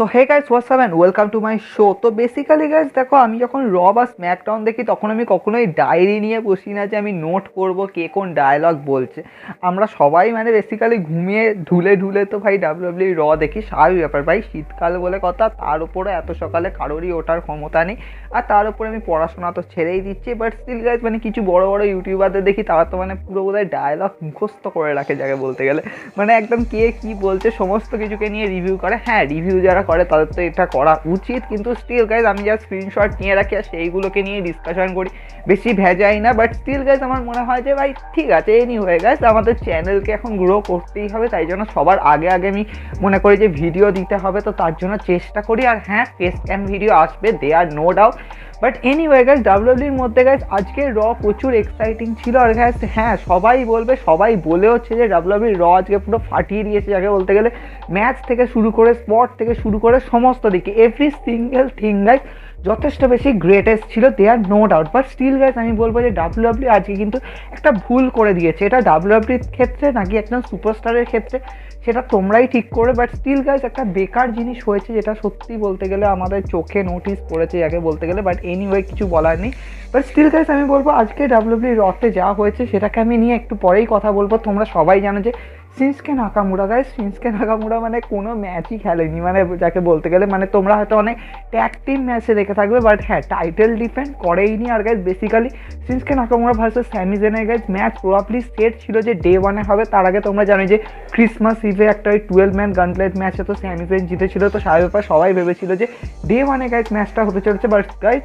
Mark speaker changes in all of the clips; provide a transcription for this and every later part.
Speaker 1: So hey guys what's up and welcome to my show. তো basically guys দেখো, আমি যখন র বা স্ম্যাকডাউন দেখি তখন আমি কখনোই ডায়েরি নিয়ে বসি না যে আমি নোট করব কে কোন ডায়লগ বলছে। আমরা সবাই মানে বেসিক্যালি ঘুমিয়ে ঢুলে ঢুলে তো ভাই ডাব্লিউডাব্লিউ র দেখি, স্বাভাবিক ব্যাপার ভাই, শীতকাল বলে কথা, তার উপরে এত সকালে কারোরই ওঠার ক্ষমতা নেই। আর তার উপরে আমি পড়াশোনা তো ছেড়েই দিচ্ছি, বাট স্টিল গাইস মানে কিছু বড় বড় ইউটিউবারদের দেখি তারা তো মানে পুরো বোধহয় ডায়লগ মুখস্থ করে রাখে যাকে বলতে গেলে, মানে একদম কে কী বলছে সমস্ত কিছুকে নিয়ে রিভিউ করে। হ্যাঁ, রিভিউ যারা করে তাদের তো এটা করা উচিত, কিন্তু স্টিল গাইজ আমি যা স্ক্রিনশট নিয়ে রাখি আর সেইগুলোকে নিয়ে ডিসকাশন করি, বেশি ভেজাই না। বাট স্টিল গাইজ আমার মনে হয় যে ভাই ঠিক আছে, এনিওয়ে গাইজ আমাদের চ্যানেলকে এখন গ্রো করতেই হবে, তাই জন্য সবার আগে আগে আমি মনে করি যে ভিডিও দিতে হবে, তো তার জন্য চেষ্টা করি। আর হ্যাঁ, টেস্ট ক্যাম্প ভিডিও আসবে, they are no doubt. But anyway guys ডাব্লিউডাব্লিউর মধ্যে গাইজ আজকে র প্রচুর এক্সাইটিং ছিল। আর গাইজ হ্যাঁ, সবাই বলবে, সবাই বলে হচ্ছে যে ডাব্লিউডাব্লিউ র আজকে পুরো ফাটিয়ে দিয়েছে যাকে বলতে গেলে, ম্যাচ থেকে শুরু করে স্পট থেকে শুরু করে সমস্ত দিকে এভরি সিঙ্গেল থিং গাইজ যথেষ্ট বেশি গ্রেটেস্ট ছিল, they are no doubt. But still guys আমি বলবো যে ডাব্লিউডাব্লিউ আজকে কিন্তু একটা ভুল করে দিয়েছে। এটা ডাব্লিউডাব্লিউর ক্ষেত্রে নাকি একজন সুপারস্টারের ক্ষেত্রে সেটা তোমরাই ঠিক করে, বাট স্টিল গাইজ একটা বেকার জিনিস হয়েছে যেটা সত্যি বলতে গেলে আমাদের চোখে নোটিস পড়েছে যাকে বলতে গেলে। বাট এনিওয়ে কিছু বলার নেই। বাট স্টিল গাইজ আমি বলবো আজকে ডাব্লিউডাব্লিউ রতে যা হয়েছে সেটাকে আমি নিয়ে একটু পরেই কথা বলবো। তোমরা সবাই জানো যে শিনস্কে নাকামুরা গাইজ, শিনস্কে নাকামুরা মানে কোনো ম্যাচই খেলেনি, মানে যাকে বলতে গেলে মানে তোমরা হয়তো অনেক ট্যাগ টিম ম্যাচে দেখে থাকবে, বাট হ্যাঁ টাইটেল ডিফেন্ড করেইনি। আর guys basically Shinsuke Nakamura versus Sammy জেনের গাইজ ম্যাচ প্রবাবলি সেট ছিল যে ডে ওয়ানে হবে। তার আগে তোমরা জানো যে ক্রিসমাস ইভে একটা ওই 12 ম্যান গানপ্লেট ম্যাচে তো স্যামি জেন জিতেছিল, তো স্বাভাবিক ব্যাপার সবাই ভেবেছিল যে ডে ওয়ানে গাইজ ম্যাচটা হতে চলেছে, বাট গাইজ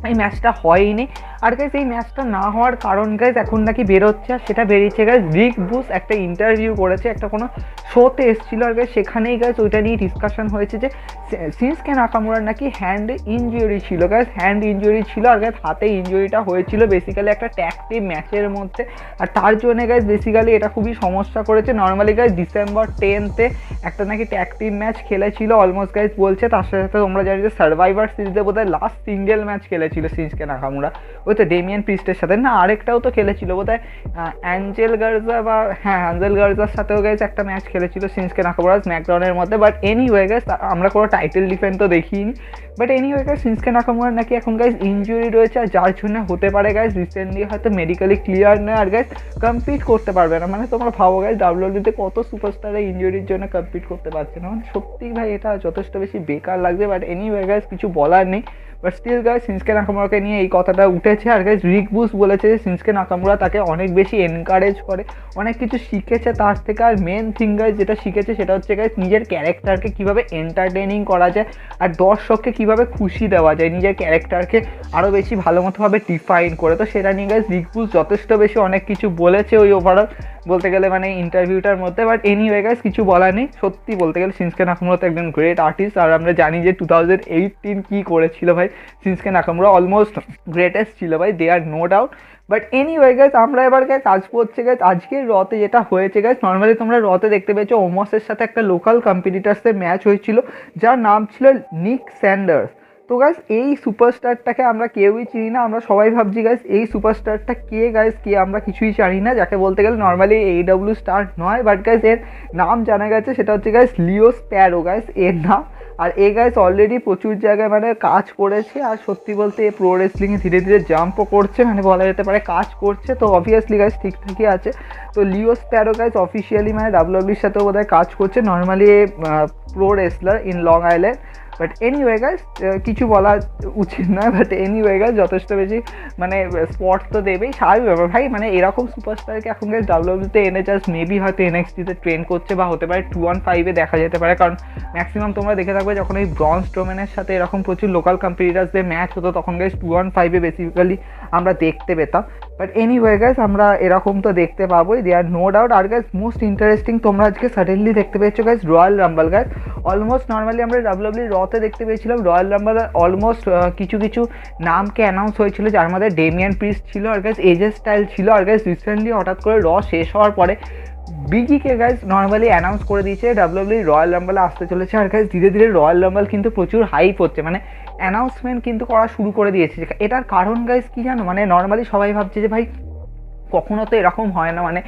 Speaker 1: এই ম্যাচটা হয়নি। আর গাইজ এই ম্যাচটা না হওয়ার কারণ গাইজ এখন নাকি বেরোচ্ছে, আর সেটা বেরিয়েছে গাইজ রিক বুশ একটা ইন্টারভিউ করেছে, একটা কোনো শোতে এসেছিলো। আর গাইজ সেখানেই গাইজ ওইটা নিয়ে ডিসকাশন হয়েছে যে শিনস্কে নাকামুরার নাকি হ্যান্ড ইনজুরি ছিল গাইজ, হ্যান্ড ইনজুরি ছিল। আর গাইজ হাতে ইনজুরিটা হয়েছিল বেসিক্যালি একটা ট্যাগ টিম ম্যাচের মধ্যে, আর তার জন্য গাইজ বেসিক্যালি এটা খুবই সমস্যা করেছে। নর্মালি গাইজ December 10th একটা নাকি ট্যাগ টিম ম্যাচ খেলেছিল অলমোস্ট গাইজ বলছে, তার সাথে সাথে তোমরা জানি যে সার্ভাইভার সিরিজে বোধহয় লাস্ট সিঙ্গেল ম্যাচ খেলেছিল শিনস্কে নাকামুরা, ওই তো ডেমিয়ান প্রিস্টের সাথে, না আরেকটাও তো খেলেছিল বোধহয় অ্যাঞ্জেল গার্জা, বা হ্যাঁ অ্যাঞ্জেল গার্জার সাথেও গাইজ একটা ম্যাচ খেলেছিল শিনস্কে নাকামুরা স্ম্যাকডাউনের মধ্যে। বাট এনিওয়ে গাইজ আমরা কোনো টাইটেল ডিফেন্ড তো দেখিনি। বাট এনিওয়ে গাইজ শিনস্কে নাকামুরার নাকি এখন গাইজ ইনজুরি রয়েছে, আর যার জন্য হতে পারে গাইজ রিসেন্টলি হয়তো মেডিকেলি ক্লিয়ার নয়, আর গাইজ কম্পিট করতে পারবে না। মানে তোমরা ভাবো গাইজ ডাব্লিউডাব্লিউতে কত সুপারস্টারের ইনজুরির জন্য কম্পিট করতে পারছে না, মানে সত্যিই ভাই এটা যথেষ্ট বেশি বেকার লাগছে। বাট এনিওয়ে গাইজ কিছু বলার নেই। বাট স্টিল গাইজ শিনস্কে নাকামুরাকে নিয়ে এই কথাটা উঠেছে, আর গাইজ রিক বুশ বলেছে যে শিনস্কে নাকামুরা তাকে অনেক বেশি এনকারেজ করে, অনেক কিছু শিখেছে তার থেকে। আর মেন থিং গাইজ যেটা শিখেছে সেটা হচ্ছে গাইজ নিজের ক্যারেক্টারকে কীভাবে এন্টারটেনিং করা যায়, আর দর্শককে কীভাবে খুশি দেওয়া যায়, নিজের ক্যারেক্টারকে আরও বেশি ভালো মতোভাবে ডিফাইন করে। তো সেটা নিয়ে গাইজ রিক বুশ যথেষ্ট বেশি অনেক কিছু বলেছে ওই ওভারঅল বলতে গেলে মানে ইন্টারভিউটার মধ্যে। বাট এনিওয়ে গাইজ কিছু বলার নেই, সত্যি বলতে গেলে শিনস্কে নাকামুরা তো একজন গ্রেট আর্টিস্ট। আর আমরা জানি যে 2018 কী করেছিল ভাই শিনস্কে নাকামুরা, অলমোস্ট গ্রেটেস্ট ছিল ভাই, they are no doubt. But anyway guys আমরা এবার গাইজ আসবো হচ্ছে গাইজ আজকের রতে যেটা হয়েছে গাইজ। নর্মালি তোমরা রতে দেখতে পেয়েছো ওমসের সাথে একটা লোকাল কম্পিটিটার্সের ম্যাচ হয়েছিল যার নাম ছিল নিক স্যান্ডার্স। তো গাইজ এই সুপারস্টারটাকে আমরা কেউই চিনি না, আমরা সবাই ভাবছি গাইজ এই সুপারস্টারটা কে গাইজ, কে আমরা কিছুই জানি না, যাকে বলতে গেলে নর্মালি AEW স্টার নয়। বাট গাইজ এর নাম জানা গেছে, সেটা হচ্ছে গাইজ লিও স্প্যারো গাইজ এর নাম। আর এ গাইজ অলরেডি প্রচুর জায়গায় মানে কাজ করেছে, আর সত্যি বলতে এ প্রো রেসলিংয়ে ধীরে ধীরে জাম্পও করছে, মানে বলা যেতে পারে কাজ করছে। তো অবভিয়াসলি গাইজ ঠিকঠাকই আছে। তো লিও স্প্যারো গাইজ অফিসিয়ালি মানে ডাব্লিউডাব্লিউর সাথেও বোধহয় কাজ করছে, normally pro wrestler in long island. But anyway guys কিছু বলা উচিত নয়, বাট এনিওয়ে গাইজ যথেষ্ট বেশি মানে স্পট তো দেবেই, স্বাভাবিক ব্যাপার ভাই, মানে এরকম সুপারস্টারকে এখন গাইজ ডাব্লিউডাব্লিউতে এনে জাস্ট মেবি হয়তো NXT-তে ট্রেন করছে, বা হতে পারে 2-on-5-এ দেখা যেতে পারে। কারণ ম্যাক্সিমাম তোমরা দেখে থাকবে যখন এই ব্রন স্ট্রোম্যানের সাথে এরকম প্রচুর লোকাল কম্পিটিটার্সদের ম্যাচ হতো তখন গাইজ 2-on-5-এ বেসিক্যালি আমরা দেখতে পেতাম। বাট এনিওয়ে গাইজ আমরা এরকম তো দেখতে পাবোই, দে are no doubt. R guys most interesting তোমরা আজকে সাডেনলি দেখতে পেয়েছো guys royal Rumble guys. Almost normally আমরা ডাব্লিউডাব্লিউ রতে দেখতে পেয়েছিলাম রয়্যাল রাম্বলে অলমোস্ট কিছু কিছু নামকে অ্যানাউন্স হয়েছিল, যার মধ্যে ডেমিয়ান প্রিস্ট ছিল, আর গাইজ এজে স্টাইল ছিল। আর গাইজ রিসেন্টলি হঠাৎ করে শেষ হওয়ার পরে বিগিকে গাইজ নর্মালি অ্যানাউন্স করে দিয়েছে ডাব্লিউডাব্লিউ রয়্যাল রাম্বলে আসতে চলেছে। আর গাইজ ধীরে ধীরে রয়্যাল রাম্বল কিন্তু প্রচুর হাইপ হচ্ছে, মানে অ্যানাউন্সমেন্ট কিন্তু করা শুরু করে দিয়েছে। এটার কারণ গাইজ কী জানো, মানে নর্মালি সবাই ভাবছে যে ভাই কখনো তো এরকম হয় না, মানে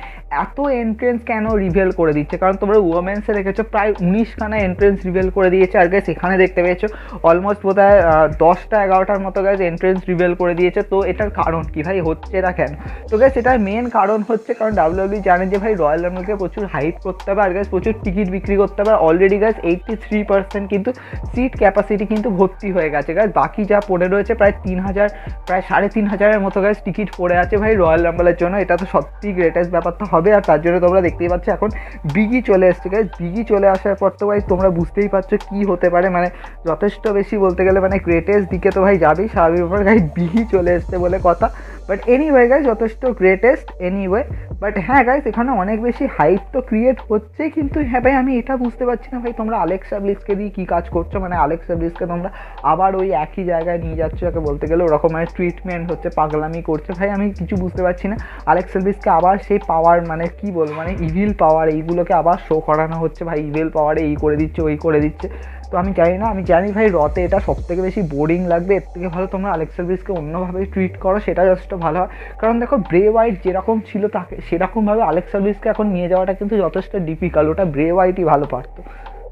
Speaker 1: এত এন্ট্রেন্স কেন রিভেল করে দিচ্ছে? কারণ তোমরা ওমেন্সে দেখেছো প্রায় 19খানা এন্ট্রেন্স রিভেল করে দিয়েছে, আর গাইস এখানে দেখতে পেয়েছো অলমোস্ট বোধহয় 10টা 11টার মতো গাইস এন্ট্রেন্স রিভেল করে দিয়েছে। তো এটার কারণ কি ভাই হচ্ছে না কেন? তো গাইস এটার মেন কারণ হচ্ছে কারণ ডাব্লিউডাব্লিউ জানে যে ভাই রয়্যাল রাম্বলকে প্রচুর হাইপ করতে হবে, আর গাইস প্রচুর টিকিট বিক্রি করতে হবে। অলরেডি গাইস 83% কিন্তু সিট ক্যাপাসিটি কিন্তু ভর্তি হয়ে গেছে গাইস। বাকি যা পড়ে রয়েছে প্রায় 3000 প্রায় 3500-এর মতো গাইস টিকিট পড়ে আছে ভাই রয়্যাল রাম্বলের জন্য। এটা তো সত্যি গ্রেটেস্ট ব্যাপার তো হবে, আর তার জন্য তোমরা দেখতেই পাচ্ছ এখন বিগি চলে এসছে গাইস। বিগি চলে আসার পর তো ভাই তোমরা বুঝতেই পারছো কি হতে পারে, মানে যথেষ্ট বেশি বলতে গেলে মানে গ্রেটেস্ট দিকে তো ভাই যাবেই স্বাভাবিক ব্যাপার গাইস, বিগি চলে এসছে বলে কথা। বাট এনিওয়ে গাইস যথেষ্ট গ্রেটেস্ট এনিওয়ে। বাট হ্যাঁ গাইস এখানে অনেক বেশি হাইপ তো ক্রিয়েট হচ্ছে, কিন্তু হ্যাঁ ভাই আমি এটা বুঝতে পারছি না ভাই তোমরা আলেক্সা ব্লিসকে দিয়ে কী কাজ করছো? মানে আলেক্সা ব্লিসকে তোমরা আবার ওই একই জায়গায় নিয়ে যাচ্ছ, যাকে বলতে গেলে ওরকম মানে ট্রিটমেন্ট হচ্ছে, পাগলামি করছে ভাই। আমি কিছু বুঝতে পারছি না। আলেক্সা ব্লিসকে আবার সেই পাওয়ার মানে কি বলবো মানে ইভিল পাওয়ার এইগুলোকে আবার শো করানো হচ্ছে ভাই, ইভিল পাওয়ারে এই করে দিচ্ছে ওই করে দিচ্ছে। তো আমি জানি না, আমি জানি ভাই রতে এটা সবথেকে বেশি বোরিং লাগবে। এর থেকে ভালো তোমরা আলেক্সা ব্লিসকে অন্যভাবে ট্রিট করো, সেটা যথেষ্ট ভালো হয়। কারণ দেখো ব্রে হোয়াইট যেরকম ছিল তাকে সেরকমভাবে আলেক্সা ব্লিসকে এখন নিয়ে যাওয়াটা কিন্তু যথেষ্ট ডিফিকাল্ট। ওটা ব্রে হোয়াইটই ভালো পারতো।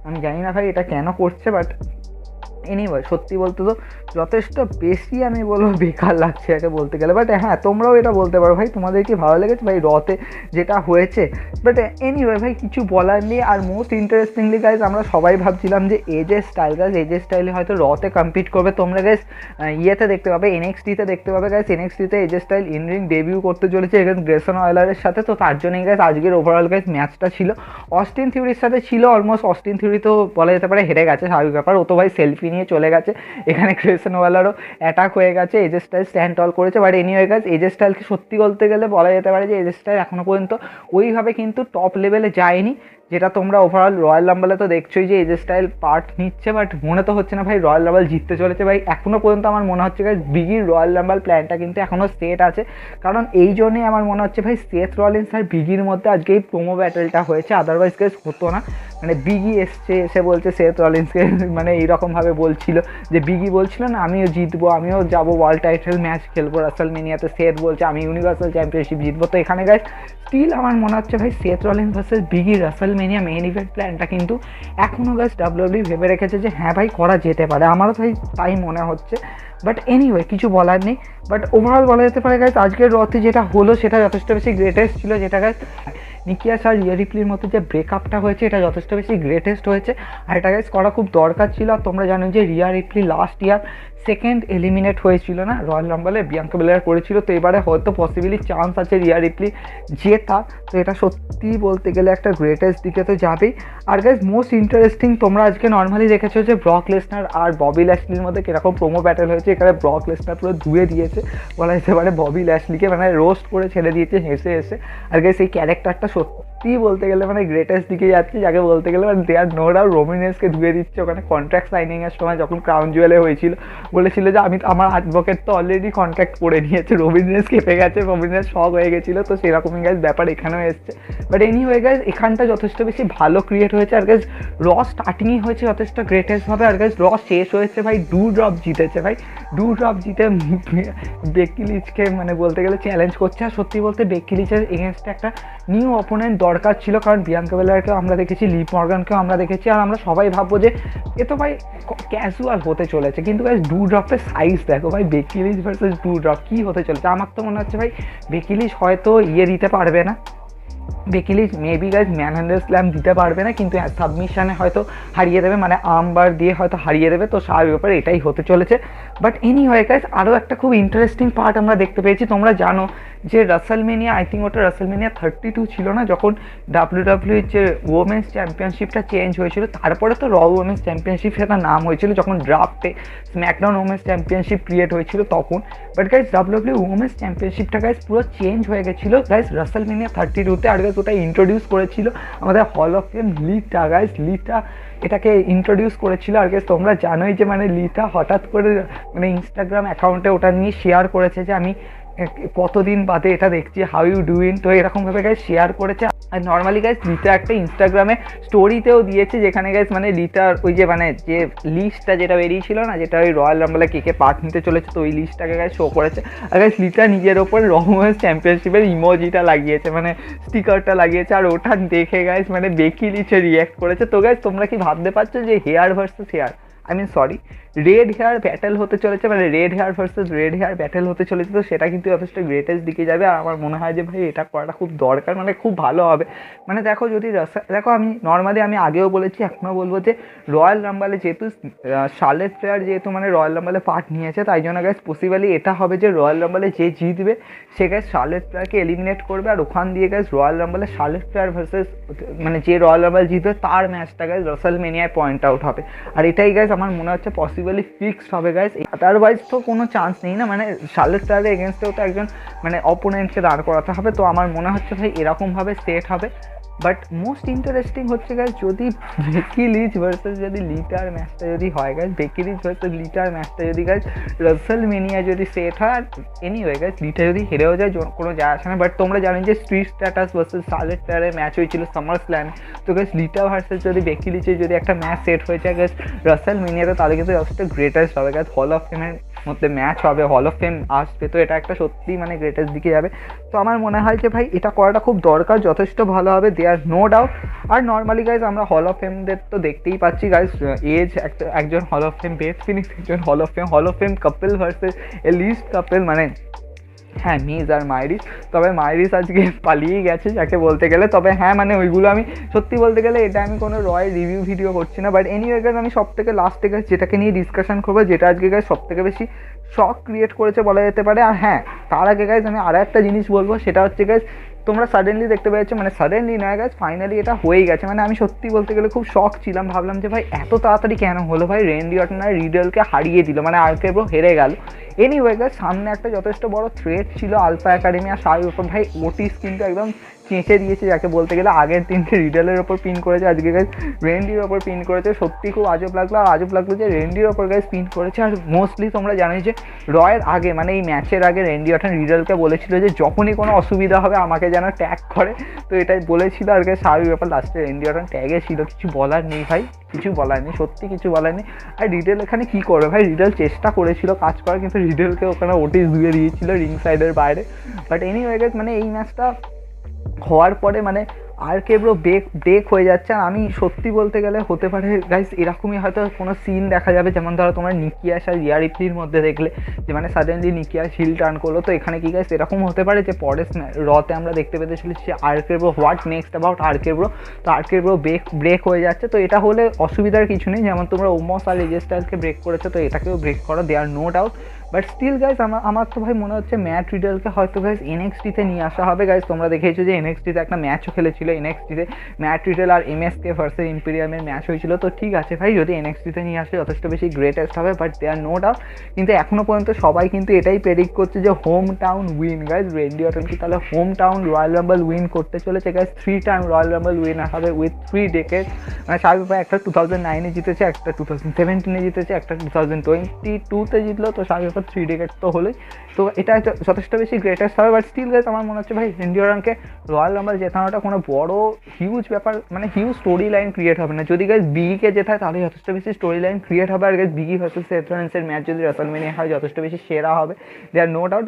Speaker 1: আমি জানি না ভাই এটা কেন করছে, বাট এনিওয়ে সত্যি বলতে তো যথেষ্ট বেশি আমি বলবো বেকার লাগছে এটা বলতে গেলে। বাট হ্যাঁ তোমরাও এটা বলতে পারো ভাই তোমাদের কি ভালো লেগেছে ভাই রতে যেটা হয়েছে। বাট এনিওয়ে ভাই কিছু বলার নেই। আর মোস্ট ইন্টারেস্টিংলি গাইজ আমরা সবাই ভাবছিলাম যে এজে স্টাইল গাইজ এজে স্টাইলে হয়তো রতে কম্পিট করবে। তোমরা গাইজ ইয়েতে দেখতে পাবে এনএক্সটিতে দেখতে পাবে গাইজ, এনএক্সটিতে এজে স্টাইল ইন রিং ডেবিউ করতে চলেছে এখানে গ্রেসন ওয়েলারের সাথে। তো তার জন্যই গাইজ আজকের ওভারঅল গাইজ ম্যাচটা ছিল অস্টিন থিউরির সাথে ছিল। অলমোস্ট অস্টিন থিউরি তো বলা যেতে পারে হেরে গেছে, স্বাভাবিক ব্যাপার। ও তো ভাই সেলফি নিয়ে চলে গেছে, এখানে গ্রেসন ওয়েলারও অ্যাটাক হয়ে গেছে, এজে স্টাইল স্ট্যান্ড টল করেছে। বাট এনিওয়ে গাইজ এজে স্টাইলকে সত্যি বলতে গেলে বলা যেতে পারে যে এজে স্টাইল এখনও পর্যন্ত ওইভাবে কিন্তু টপ লেভেলে যায়নি, যেটা তোমরা ওভারঅল রয়্যাল রাম্বলে তো দেখছোই যে এজে স্টাইল পার্ট নিচ্ছে। বাট মনে তো হচ্ছে না ভাই রয়্যাল রাম্বল জিততে চলেছে ভাই। এখনও পর্যন্ত আমার মনে হচ্ছে ভাই বিগির রয়্যাল রাম্বল প্ল্যানটা কিন্তু এখনও সেট আছে। কারণ এই জন্যই আমার মনে হচ্ছে ভাই সেথ রলিন্স আর বিগির মধ্যে আজকে এই প্রোমো ব্যাটেলটা হয়েছে, আদারওয়াইজ কেস হতো না। মানে বিগি এসে বলছে সেথ রলিন্সকে, মানে এইরকমভাবে বলছিল যে বিগি বলছিল না আমিও জিতবো, আমিও যাবো ওয়ার্ল্ড টাইটেল ম্যাচ খেলবো রাসেলমেনিয়াতে। সেথ বলছে আমি ইউনিভার্সাল চ্যাম্পিয়নশিপ জিতবো। তো এখানে গাইস স্টিল আমার মনে হচ্ছে ভাই Seth Rollins versus biggie রাসেলমেনিয়া main event প্ল্যানটা কিন্তু এখনও গাইস ডাব্লিউডাব্লিউ ভেবে রেখেছে যে হ্যাঁ ভাই করা যেতে পারে। আমারও ভাই তাই মনে হচ্ছে। বাট এনিওয়ে কিছু বলার নেই। বাট ওভারঅল বলা যেতে পারে গাইস আজকের রতে যেটা হলো সেটা যথেষ্ট বেশি গ্রেটেস্ট ছিল। যেটা গাইস নিকিয়াস আর রিয়া রিপ্লির মধ্যে যে ব্রেকআপটা হয়েছে এটা যথেষ্ট বেশি গ্রেটেস্ট হয়েছে, আর এটা গাইস করা খুব দরকার ছিল। আর তোমরা জানো যে Riya Ripley last year second eliminate হয়েছিল না রয়্যাল রাম্বলে, বিয়াঙ্কা বেলার করেছিল। তো এবারে হয়তো পসিবলি চান্স আছে রিয়া রিপ্লি জেতা। তো এটা সত্যি বলতে গেলে একটা গ্রেটেস্ট দিকে তো যাবেই। আর গাইস মোস্ট ইন্টারেস্টিং তোমরা আজকে নর্মালি দেখেছো যে ব্রক লেসনার আর ববি ল্যাশলির মধ্যে কীরকম প্রোমো ব্যাটেল হয়েছে। এখানে ব্রক লেসনার পুরো ধুয়ে দিয়েছে বলা যেতে পারে ববি ল্যাশলিকে, মানে রোস্ট করে ছেড়ে দিয়েছে হেসে হেসে। আর গাইস এই ক্যারেক্টারটা সত্যি বলতে গেলে মানে গ্রেটেস্ট দিকে যাচ্ছে, যাকে বলতে গেলে মানে দেয়ার নো ডাউট রোমিনেসকে ধুয়ে দিচ্ছে। ওখানে কন্ট্রাক্ট সাইনিংয়ের সময় যখন ক্রাউন জুয়েলে হয়েছিল বলেছিল যে আমার অ্যাডভোকেট তো অলরেডি কন্ট্রাক্ট করে নিয়েছে, রবিনেস কেঁপে গেছে, রবিনেস শক হয়ে গেছিলো। তো সেরকমই গাইজ ব্যাপার এখানেও এসছে। বাট এনিওয়ে গাইজ এখানটা যথেষ্ট বেশি ভালো ক্রিয়েট হয়েছে। আর গাইজ র স্টার্টিংই হয়েছে যথেষ্ট গ্রেটেস্টভাবে, আর গাইজ র শেষ হয়েছে ভাই ডু ড্রপ জিতেছে ভাই। ডু ড্রপ জিতে বেকি লিচকে মানে বলতে গেলে চ্যালেঞ্জ করছে। আর সত্যি বলতে বেকি লিচের এগেনস্টে একটা নিউ অপোনেন্ট দরকার ছিল, কারণ বিয়াঙ্কা বেলারকেও আমরা দেখেছি, লিভ মর্গানকেও আমরা দেখেছি। আর আমরা সবাই ভাববো যে এ তো ভাই ক্যাজুয়াল হতে চলেছে, কিন্তু গাইজ ডু ড্রপের সাইজ দেখো ভাই, বেকি লিচ ভার্সেস ডু ড্রপ কী হতে চলেছে। আমার তো মনে হচ্ছে ভাই বেকি লিচ হয়তো দিতে পারবে না, বেকি লিচ মেবি গাইজ ম্যানহ্যান্ডেল স্ল্যাম দিতে পারবে না, কিন্তু সাবমিশনে হয়তো হারিয়ে দেবে, মানে আর্মবার দিয়ে হয়তো হারিয়ে দেবে। তো স্বাভাবিক ব্যাপারে এটাই হতে চলেছে। বাট এনিওয়ে গাইজ আরও একটা খুব ইন্টারেস্টিং পার্ট আমরা দেখতে পেয়েছি। তোমরা জানো যে রাসেলমেনিয়া আই থিঙ্ক ওটা রাসেলমেনিয়া 32 ছিল না, যখন ডাব্লিউডাব্লিউর যে ওমেন্স চ্যাম্পিয়নশিপটা চেঞ্জ হয়েছিল, তারপরে তো র ওমেন্স চ্যাম্পিয়নশিপ সেটা নাম হয়েছিল যখন ড্রাফটে স্ম্যাকডাউন ওমেন্স চ্যাম্পিয়নশিপ ক্রিয়েট হয়েছিল তখন। বাট গাইজ ডাব্লিউডাব্লিউ ওমেন্স চ্যাম্পিয়নশিপটা গাইজ পুরো চেঞ্জ হয়ে গেছিলো গাইজ রাসেলমেনিয়া 32-তে। আর গাইজ ওটা ইন্ট্রোডিউস করেছিল আমাদের হল অফ ফেম লিটা গাইজ, লিটা এটাকে ইন্ট্রোডিউস করেছিল। আর গাইজ তোমরা জানোই যে মানে লিটা হঠাৎ করে মানে ইনস্টাগ্রাম অ্যাকাউন্টে ওটা নিয়ে শেয়ার করেছে যে আমি কতদিন বাদে এটা দেখছি, হাউ ইউ ডুইং, তো এরকমভাবে গাইজ শেয়ার করেছে। আর নর্মালি গাইজ লিটা একটা ইনস্টাগ্রামে স্টোরিতেও দিয়েছে, যেখানে গাইজ মানে লিটার ওই যে মানে যে লিস্টটা যেটা বেরিয়েছিল না, যেটা ওই রয়্যাল রাম্বলে কে কে পার্ট নিতে চলেছে, তো ওই লিস্টটাকে গাইজ শো করেছে। আর গাইজ লিটা নিজের ওপর রোম্যান্স চ্যাম্পিয়নশিপের ইমোজিটা লাগিয়েছে, মানে স্টিকারটা লাগিয়েছে, আর ওটা দেখে গাইজ মানে বেকি লিচে রিয়্যাক্ট করেছে। তো গাইজ তোমরা কি ভাবতে পারছো যে hair versus hair, I mean sorry, red hair battle হতে চলেছে, মানে red hair versus red hair battle হতে চলেছে, তো সেটা কিন্তু যথেষ্ট গ্রেটেস্ট দিকে যাবে। আর আমার মনে হয় যে ভাই এটা করাটা খুব দরকার, মানে খুব ভালো হবে। মানে দেখো যদি দেখো আমি নর্মালি আমি আগেও বলেছি, এখনও বলবো যে রয়্যাল রাম্বলে যেহেতু শার্লেট ফ্লেয়ার যেহেতু মানে রয়্যাল রাম্বলে পার্ট নিয়েছে, তাই জন্য গ্যাস পসিবলি এটা হবে যে রয়্যাল রাম্বলে যে জিতবে সে গ্যাস শার্লেট ফ্লেয়ারকে এলিমিনেট করবে, আর ওখান দিয়ে গ্যাস রয়্যাল রাম্বলে শার্লেট ফ্লেয়ার ভার্সেস মানে যে রয়্যাল রাম্বল জিতবে তার ম্যাচটা গ্যাস রাসেলমেনিয়ায় পয়েন্ট আউট হবে। আর এটাই গ্যাস আমার মনে হচ্ছে পসিবলি ফিক্সড হবে গাইস, আদারওয়াইজ তো কোনো চান্স নেই না, মানে শার্লেট ফ্লেয়ারের এগেনস্টেও তো একজন মানে অপোনেন্টকে দাঁড় করাতে হবে। তো আমার মনে হচ্ছে ভাই এরকমভাবে সেট হবে। বাট মোস্ট ইন্টারেস্টিং হচ্ছে গাইস যদি বেকি লিচ ভার্সেস যদি লিটার ম্যাচটা যদি হয় গাইস, বেকি লিচ ভার্সেস লিটার ম্যাচটা যদি গাইস রাসেলমেনিয়া যদি সেট হয়, আর এনিওয়ে গাইস লিটা যদি হেরেও যায় কোনো যায় আসে না। বাট তোমরা জানেন যে স্ট্রিট স্ট্যাটাস ভার্সেস শার্লেট ফ্লেয়ারের ম্যাচ হয়েছিল সামার স্ল্যামে, তো গাইস লিটা ভার্সেস যদি বেকি লিচের যদি একটা ম্যাচ সেট হয়ে যায় গাইস রাসেলমেনিয়াতে, তাহলে কিন্তু যথেষ্ট গ্রেটেস্ট হবে গাইস, হল অফ ফেমের মধ্যে ম্যাচ হবে, হল অফ ফেম আসবে, তো এটা একটা সত্যি মানে গ্রেটেস্ট দিকে যাবে। তো আমার মনে হয় যে ভাই এটা করাটা খুব দরকার, যথেষ্ট ভালো হবে, দেয়ার নো ডাউট। আর নর্মালি গাইজ আমরা হল অফ ফেমদের তো দেখতেই পাচ্ছি গাইজ, এজ একজন hall of fame, bathe Phoenix একজন hall of fame couple versus A list couple, মানে হ্যাঁ মিজ আর মাইরিস। তবে মাইরিস আজকে পালিয়েই গেছে যাকে বলতে গেলে, তবে হ্যাঁ মানে ওইগুলো আমি সত্যি বলতে গেলে এটা আমি কোনো রয়ের রিভিউ ভিডিও করছি না, বাট এনিওয়ে গাইজ আমি সব থেকে লাস্টে গাইজ যেটাকে নিয়ে ডিসকাশন করবো, যেটা আজকে গাইজ সব থেকে বেশি শক ক্রিয়েট করেছে বলা যেতে পারে। আর হ্যাঁ তার আগে গাইজ আমি আরও একটা জিনিস বলবো, সেটা হচ্ছে গাইজ তোমরা সাডেনলি দেখতে পেয়েছো, মানে সাডেনলি নয় গাইজ ফাইনালি এটা হয়ে গেছে, মানে আমি সত্যি বলতে গেলে খুব শক ছিলাম, ভাবলাম যে ভাই এত তাড়াতাড়ি কেন হলো, ভাই রেন্ডি অর্টন আর রিডলকে হারিয়ে দিল, মানে আরকে ব্রো হেরে গেল। এনিওয়ে গাইজ সামনে একটা যথেষ্ট বড় থ্রেট ছিল আলফা একাডেমি আর শাহরুখ ওপর, ভাই ওটিস কিন্তু একদম চেঁচে দিয়েছে যাকে বলতে গেলে, আগের তিনটে রিডলের ওপর পিন করেছে, আজকে গাইজ রেন্ডির ওপর পিন করেছে, সত্যি খুব আজব লাগলো। আর আজব লাগলো যে রেন্ডির ওপর গাইজ পিন করেছে। আর মোস্টলি তোমরা জানো যে রয়ের আগে মানে এই ম্যাচের আগে রেন্ডি অর্টন রিডলকে বলেছিল যে যখনই কোনো অসুবিধা হবে আমাকে যেন ট্যাগ করে, তো এটাই বলেছিল। আর গাইজ শাহরুখ ব্যাপার লাস্টে রেন্ডি অর্টন ট্যাগে ছিল, কিছু বলার নেই ভাই, কিছু বলার নেই, সত্যি কিছু বলার নেই। আর রিডেল এখানে কী করবে ভাই, রিডেল চেষ্টা করেছিল কাজ করার, কিন্তু রিডেলকে ওখানে ওটিস ধুয়ে দিয়েছিল রিং সাইডের বাইরে। বাট এনিওয়ে গাইজ মানে এই ম্যাচটা হওয়ার পরে মানে আরকে ব্রো ব্রেক হয়ে যাচ্ছে। আর আমি সত্যি বলতে গেলে হতে পারে গাইস এরকমই হয়তো কোনো সিন দেখা যাবে, যেমন ধরো তোমরা নিকিয়াস আর রিয়া রিপ্লির মধ্যে দেখলে যে মানে সাডেনলি নিকিয়াস হিল টার্ন করলো, তো এখানে কি গাইস এরকম হতে পারে যে পরের রতে আমরা দেখতে পেতে চলেছি RK bro what next about RK bro, তো আরকে ব্রো ব্রেক হয়ে যাচ্ছে। তো এটা হলে অসুবিধার কিছু নেই, যেমন তোমরা ওমস আর এজে স্টাইলকে ব্রেক করেছো, তো এটাকেও ব্রেক করো, they are no doubt. But still guys আমার তো ভাই মনে হচ্ছে ম্যাট রিডলকে হয়তো গাইজ এনএক্সটিতে নিয়ে আসা হবে। গাইজ তোমরা দেখেছো যে এনএক্সটিতে একটা ম্যাচও খেলেছিল, এনএক্সটিতে ম্যাট রিডল আর এমএসকে ভার্সেস ইম্পেরিয়ামের ম্যাচ হয়েছিল। তো ঠিক আছে ভাই, যদি এনএক্সটিতে নিয়ে আসলে যথেষ্ট বেশি গ্রেটেস্ট হবে, but they are no doubt. কিন্তু এখনও পর্যন্ত সবাই কিন্তু এটাই প্রেডিক্ট করছে যে hometown win guys, Randy Orton কি তাহলে hometown Royal Rumble win করতে চলেছে guys, 3 time Royal Rumble winner হবে উইথ 3 ডেকেড, মানে শাহরুখ ভাই একটা 2009-এ জিতেছে, একটা 2017-এ জিতেছে, একটা 2022-তে জিতলো, তো শাহরুখ 3 ডেকেড তো হলোই। তো এটা যথেষ্ট বেশি গ্রেটেস্ট হবে। বাট স্টিল গাইজ আমার মনে হচ্ছে ভাই রেন্ডি অর্টনকে রয়্যাল রাম্বল জেতানোটা কোনো বড় হিউজ ব্যাপার, মানে হিউজ স্টোরি লাইন ক্রিয়েট হবে না। যদি গাইজ বিগিকে জেতায় তাহলে যথেষ্ট বেশি স্টোরি লাইন ক্রিয়েট হবে। আর গাইজ বিগি ভার্সেস সেথ রলিন্সের ম্যাচ যদি রাসেলমেনিয়া হয় যথেষ্ট বেশি সেরা হবে, দে আর নো ডাউট।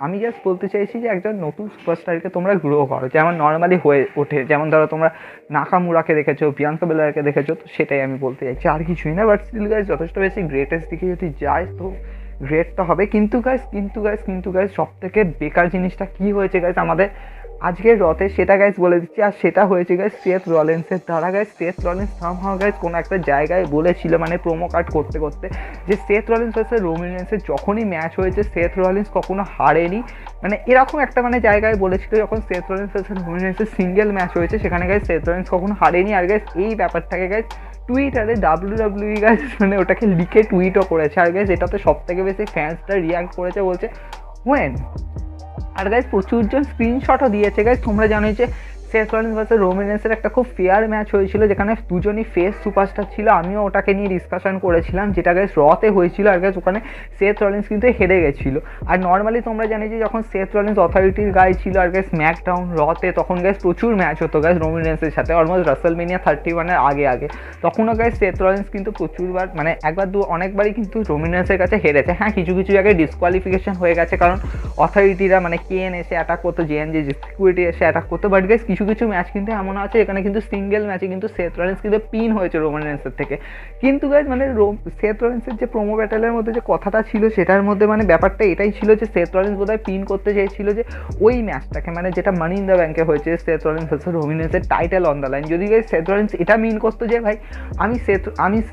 Speaker 1: আমি জাস্ট বলতে চাইছি যে একজন নতুন সুপারস্টারকে তোমরা গ্রো করো, যেমন নর্মালি হয়ে ওঠে, যেমন ধরো তোমরা নাকামুরাকে দেখেছো, বিয়াঙ্কা বেলারকে দেখেছো, তো সেটাই আমি বলতে চাইছি, আর কিছুই না। বাট স্টিল গাইজ যথেষ্ট বেশি গ্রেটেস্ট দিকে যদি যায় তো গ্রেট তো হবে। কিন্তু গাইজ সব থেকে বেকার জিনিসটা কী হয়েছে গাইজ আমাদের আজকের রতে, সেটা গাইজ বলে দিচ্ছি। আর সেটা হয়েছে গাইজ সেথ রলিন্সের দ্বারা। Guys Seth Rollins somehow guys কোনো একটা জায়গায় বলেছিল, মানে প্রোমো কার্ড করতে করতে, যে সেথ রলিন্স ভার্সেস রোমান রেন্সের যখনই ম্যাচ হয়েছে সেথ রলিন্স কখনো হারেনি, মানে এরকম একটা মানে জায়গায় বলেছিল যখন সেথ রলিন্স ভার্সেস রোমান রেন্সের সিঙ্গেল ম্যাচ হয়েছে, সেখানে গাইজ সেথ রলিন্স কখনো হারেনি। আর গাইজ এই ব্যাপারটাকে গাইজ টুইটারে WWE গাইজ মানে ওটাকে লিখে টুইটও করেছে। আর গাইজ এটাতে সব থেকে বেশি ফ্যান্সরা রিয়াক্ট করেছে, বলছে ওয়েন। আর গাইজ প্রচুরজন স্ক্রিনশটও দিয়েছে। গাইজ তোমরা জানো যে সেথ রলিন্স ভার্সেস রোমান রেন্সের একটা খুব ফেয়ার ম্যাচ হয়েছিল, যেখানে দুজনই ফেস সুপারস্টার ছিল। আমিও ওটাকে নিয়ে ডিসকাশন করেছিলাম, যেটা গাইস রতে হয়েছিল। আর গাইস ওখানে সেথ রলিন্স কিন্তু হেরে গেছিলো। আর নর্মালি তোমরা জানি যে যখন সেথ রলিন্স অথরিটির গায়ে ছিল আর গাইস স্ম্যাকডাউন রতে, তখন গাইস প্রচুর ম্যাচ হতো গাইস রোমান রেন্সের সাথে, অলমোস্ট রাসেলমেনিয়া 31-এর আগে তখনও গাইস সেথ রলিন্স কিন্তু প্রচুরবার মানে একবার অনেকবারই কিন্তু রোমান রেন্সের কাছে হেরেছে। হ্যাঁ, কিছু জায়গায় ডিসকোয়ালিফিকেশন হয়ে গেছে, কারণ অথরিটিরা মানে কেএন এসে অ্যাটাক করতো, জেএনজি সিকিউরিটি এসে অ্যাটাক করতো। বাট গাইস কিছু ম্যাচ কিন্তু এমন আছে এখানে কিন্তু সিঙ্গেল ম্যাচে কিন্তু সেথ রলিন্স কিন্তু পিন হয়েছে রোমান রেন্সের থেকে। কিন্তু গাইস মানে সেথ রলিন্সের যে প্রোমো ব্যাটেলের মধ্যে যে কথাটা ছিল সেটার মধ্যে মানে ব্যাপারটা এটাই ছিল যে সেথ রলিন্স বোধহয় পিন করতে চেয়েছিল যে ওই ম্যাচটাকে, মানে যেটা মানি ইন দ্য ব্যাঙ্কে হয়েছে সেথ রলিন্স ভার্সেস রোমান রেন্সের টাইটেল অন দ্য লাইন। যদি গাইস সেথ রলিন্স এটা মিন করতো যে ভাই আমি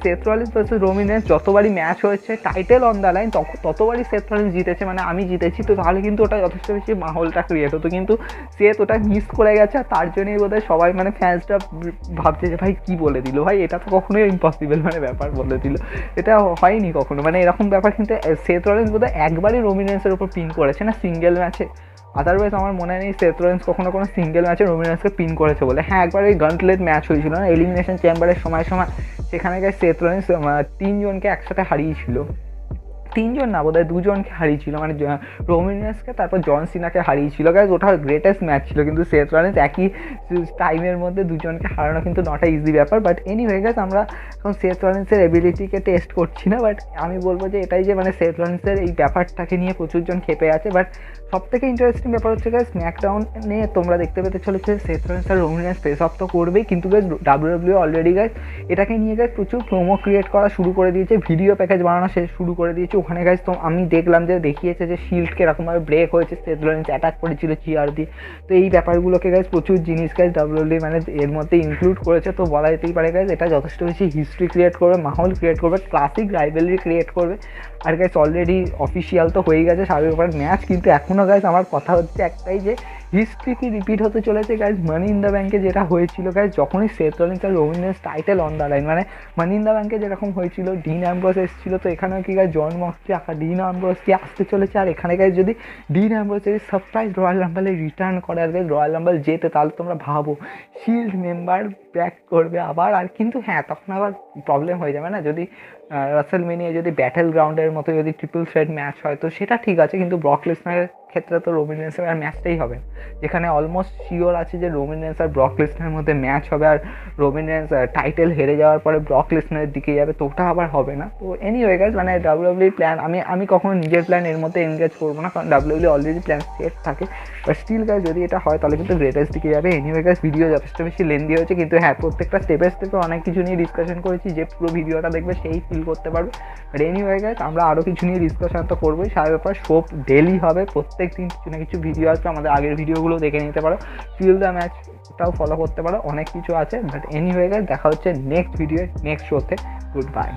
Speaker 1: Seth Rollins versus Roman Reigns যতবারই ম্যাচ হয়েছে টাইটেল অন দ্য লাইন ততবারই সেথ রলিন্স জিতেছে, মানে আমি জিতেছি, তো তাহলে কিন্তু ওটা যথেষ্ট বেশি মাহলটা ক্রিয়েট হতো। কিন্তু সেথ ওটা মিস করে গেছে, আর তার জন্যই বোধহয় সবাই মানে ফ্যান্সরা ভাবছে যে ভাই কী বলে দিল, ভাই এটা তো কখনোই ইম্পসিবল মানে ব্যাপার বলে দিল, এটা হয়নি কখনো। মানে এরকম ব্যাপার কিন্তু সেথ রলিন্স বোধহয় একবারই রোমান রেন্সের উপর পিন করেছে না সিঙ্গেল ম্যাচে, আদারওয়াইজ আমার মনে নেই সেথ রলিন্স কখনো কোনো সিঙ্গেল ম্যাচে রোমান রেন্সকে পিন করেছে বলে। হ্যাঁ, একবার ওই গন্টলেট ম্যাচ হয়েছিল না এলিমিনেশন চেম্বারের সময় সেখানে গিয়ে সেথ রলিন্স 3 জনকে একসাথে হারিয়েছিল, 3 জন না বোধহয় 2 জনকে হারিয়েছিল, মানে রোমান রেন্সকে তারপর জন সিনাকে হারিয়েছিল। গাইজ ওটা গ্রেটেস্ট ম্যাচ ছিল, কিন্তু সেথ রলিন্স একই টাইমের মধ্যে 2 জনকে হারানো কিন্তু নট আ ইজি ব্যাপার। বাট এনিওয়ে গাইজ আমরা এখন সেথ রলিন্সের এবিলিটিকে টেস্ট করছি না, বাট আমি বলবো যে এটাই যে মানে সেথ রলিন্সের এই ব্যাপারটাকে নিয়ে প্রচুর জন খেপে আছে। বাট সবথেকে ইন্টারেস্টিং ব্যাপার হচ্ছে গাইজ স্ম্যাকডাউনে তোমরা দেখতে পেতে চলেছে সেথ রলিন্স আর রোমান রেন্স ফেস অফ তো করবেই, কিন্তু গাইজ ডাব্লিউডাব্লিউ অলরেডি গাইজ এটাকে নিয়ে গাইজ প্রচুর প্রোমো ক্রিয়েট করা শুরু করে দিয়েছে, ভিডিও প্যাকেজ বানানো শুরু করে দিয়েছে। ওখানে গাইজ তো আমি দেখলাম যে দেখিয়েছে যে শিল্ডকে এরকমভাবে ব্রেক হয়েছে, সেথ রলিন্স অ্যাটাক করেছিল চিয়ার দিয়ে। তো এই ব্যাপারগুলোকে গাইজ প্রচুর জিনিস গাইজ ডাব্লিউডাব্লিউ মানে এর মধ্যে ইনক্লুড করেছে। তো বলা যেতেই পারে গাইজ এটা যথেষ্ট বেশি হিস্ট্রি ক্রিয়েট করবে, মাহল ক্রিয়েট করবে, ক্লাসিক রাইভেলরি ক্রিয়েট করবে। আর গাইজ অলরেডি অফিসিয়াল তো হয়ে গেছে স্বাভাবিক ব্যাপার ম্যাচ, কিন্তু এখনও গাইজ আমার কথা হচ্ছে একটাই যে হিস্ট্রি কি রিপিট হতে চলেছে গাইজ মানি ইন দ্য ব্যাঙ্কে যেটা হয়েছিল গাইজ যখনই সেথ রলিন্স আর Roman Reigns title on the line, মানে মানি ইন দ্য ব্যাঙ্কে যেরকম হয়েছিল ডিন অ্যাম্ব্রোস এসেছিল, তো এখানেও কি গাইজ জন মক্সলি ডিন অ্যাম্ব্রোস কি আসতে চলেছে। আর এখানে গাইজ যদি ডিন অ্যাম্ব্রোস যদি সারপ্রাইজ রয়্যাল রাম্বলে রিটার্ন করে আর গাইজ রয়্যাল রাম্বল জেতে, তাহলে তোমরা ভাবো শিল্ড মেম্বার ব্যাক করবে আবার। আর কিন্তু হ্যাঁ, তখন আবার প্রবলেম হয়ে যাবে না, যদি রাসেলমেনিয়া যদি ব্যাটেল গ্রাউন্ডের মতো যদি ট্রিপল থ্রেট ম্যাচ হয় তো সেটা ঠিক আছে, কিন্তু ব্রক লেসনারের ক্ষেত্রে তো রোমান রেন্সের আর ম্যাচটাই হবে, যেখানে অলমোস্ট শিওর আছে যে রোমান রেন্স আর ব্রক লেসনারের মধ্যে ম্যাচ হবে, আর রোমান রেন্স টাইটেল হেরে যাওয়ার পরে ব্রক লেসনারের দিকে যাবে, তো ওটা আবার হবে না। তো এনিওয়ে গাইজ মানে ডাব্লিউডাব্লিউ প্ল্যান আমি কখনো নিজের প্ল্যান এর মধ্যে এনগেজ করবো না, কারণ ডাব্লিউডাব্লিউ অলরেডি প্ল্যান সেট থাকে। বাট স্টিল গাইজ যদি এটা হয় তাহলে কিন্তু গ্রেটেস্ট দিকে যাবে। এনিওয়ে গাইজ ভিডিও যথেষ্ট বেশি লেন্দি হয়েছে, কিন্তু হ্যাঁ প্রত্যেকটা স্টেপে অনেক কিছু নিয়ে ডিসকাশন করেছি, যে পুরো ভিডিওটা দেখবে সেই ফিল করতে পারবে। বাট এনিওয়ে গাইজ আমরা আরও কিছু নিয়ে ডিসকাশন তো করবোই, সারা ব্যাপার সোপ ডেলি হবে, প্রত্যেক দিন কিছু না কিছু ভিডিও আসবে, আমাদের আগের ভিডিওগুলো দেখে নিতে পারো, ফিল দ্য ম্যাচটাও ফলো করতে পারো, অনেক কিছু আছে। বাট এনিওয়ে গাইজ দেখা হচ্ছে নেক্সট ভিডিও নেক্সট শোতে। Good bye.